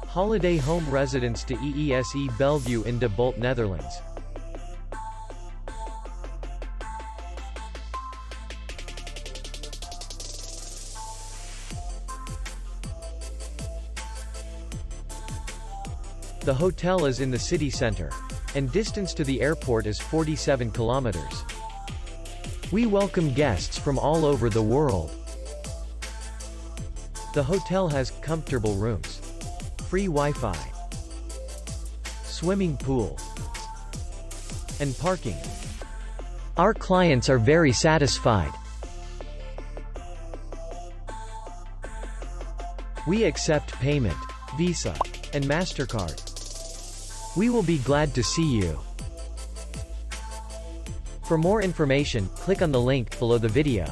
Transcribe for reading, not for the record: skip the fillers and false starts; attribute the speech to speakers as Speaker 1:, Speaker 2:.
Speaker 1: Holiday home residence to Eese Bellevue in de Bult, Netherlands. The hotel is in the city center, and distance to the airport is 47 kilometers. We welcome guests from all over the world. The hotel has comfortable rooms, free Wi-Fi, swimming pool, and parking. Our clients are very satisfied. We accept payment, Visa, and MasterCard. We will be glad to see you. For more information, click on the link below the video.